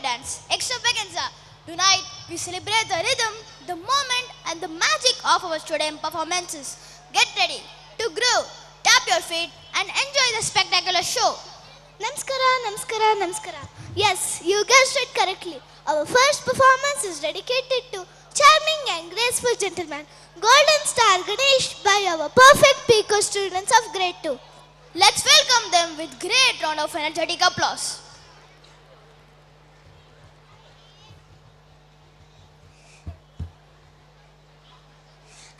dance extravaganza. Tonight, we celebrate the rhythm, the moment, and the magic of our student performances. Get ready to groove, tap your feet, and enjoy the spectacular show. Namaskara, Namaskara, Namaskara. Yes, you guessed it correctly. Our first performance is dedicated to charming and graceful gentleman, Golden Star Ganesh, by our perfect Pico students of grade 2. Let's welcome them with great round of energetic applause.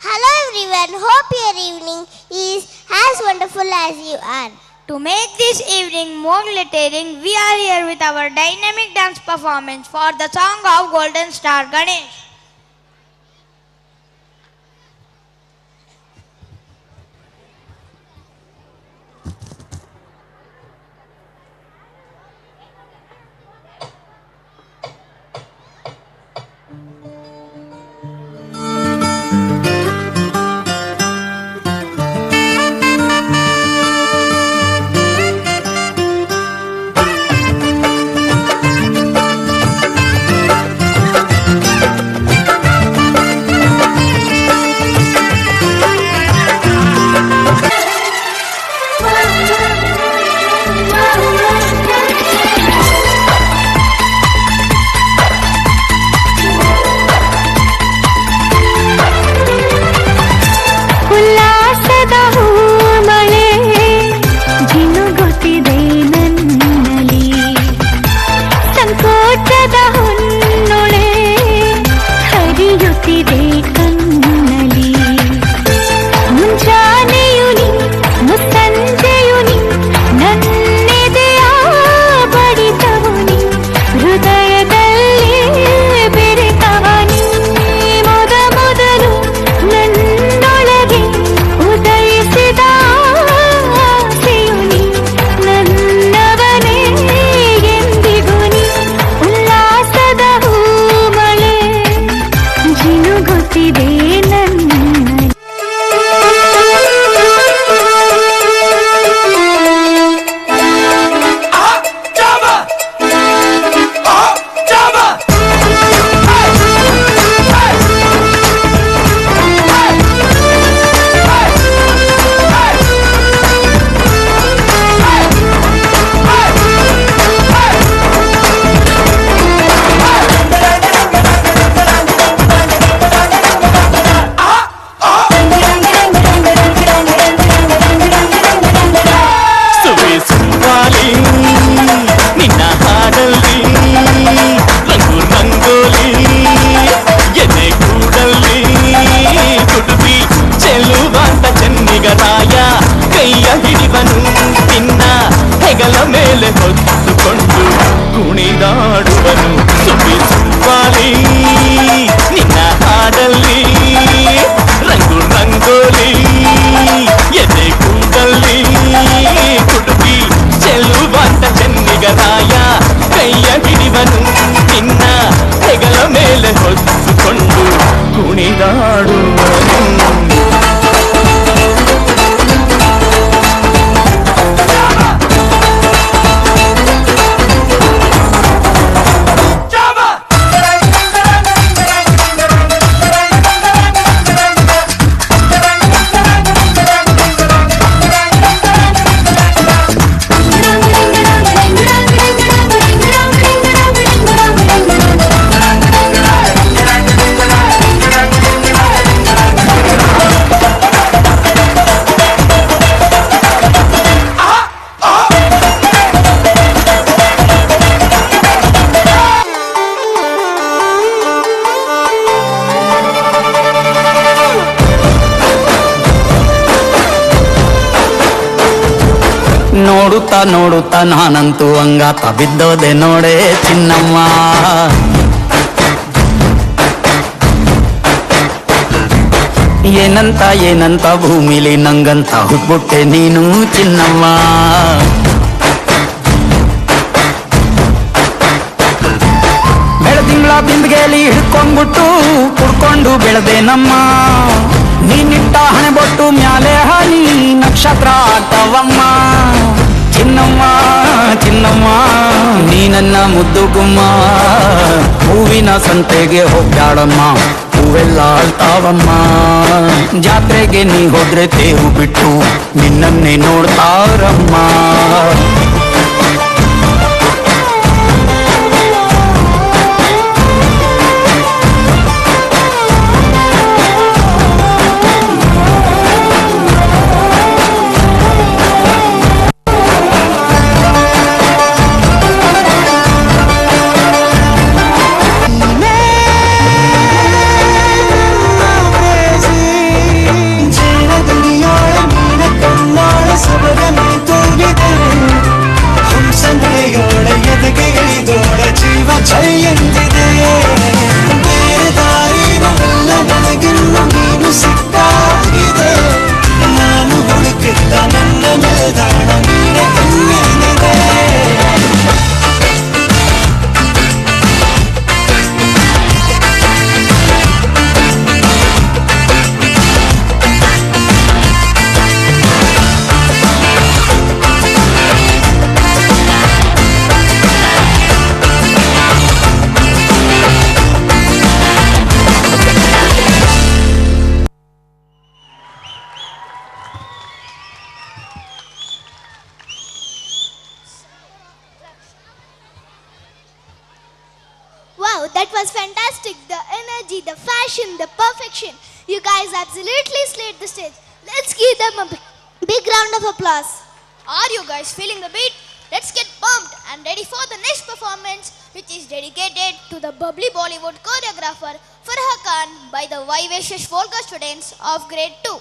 Hello everyone, hope your evening is as wonderful as you are. To make this evening more glittering, we are here with our dynamic dance performance for the song of Golden Star Ganesh. ನೋಡುತ್ತಾ ನೋಡುತ್ತಾ ನಾನಂತೂ ಅಂಗಾತ ಬಿದ್ದೋದೆ ನೋಡೆ ಚಿನ್ನಮ್ಮ. ಏನಂತ ಏನಂತ ಭೂಮಿಲಿ ನಂಗಂತ ಹುಟ್ಬಿಟ್ಟೆ ನೀನು ಚಿನ್ನಮ್ಮ. ಬೆಳದಿಂಗಳ ಬಿಂದಿಗೆಯಲ್ಲಿ ಹಿಡ್ಕೊಂಡ್ಬಿಟ್ಟು ಕುಡ್ಕೊಂಡು ಬೆಳೆದೆ ನಮ್ಮ. ನೀನಿಟ್ಟ ಹಣೆ ಬೊಟ್ಟು ಮ್ಯಾಲೆ ಹನಿ ನಕ್ಷತ್ರ ಆಗ್ತವಮ್ಮ. ಚಿನ್ನಮ್ಮ ಚಿನ್ನಮ್ಮ ನೀ ನನ್ನ ಮುದ್ದು ಗುಮ್ಮ ಹೂವಿನ ಸಂತೆಗೆ ಹೋಗ್ಯಾಡಮ್ಮ ಹೂವೆಲ್ಲ ಅಳ್ತಾವಮ್ಮ ಜಾತ್ರೆಗೆ ನೀ ಹೋದ್ರೆ ತೇರು ಬಿಟ್ಟು ನಿನ್ನನ್ನೇ ನೋಡ್ತಾರಮ್ಮ Wow, that was fantastic. The energy, the fashion, the perfection. You guys absolutely slayed the stage. Let's give them a big round of applause. Are you guys feeling the beat? Let's get pumped and ready for the next performance, which is dedicated to the bubbly Bollywood choreographer Farah Khan by the Vivacious Volga students of grade 2.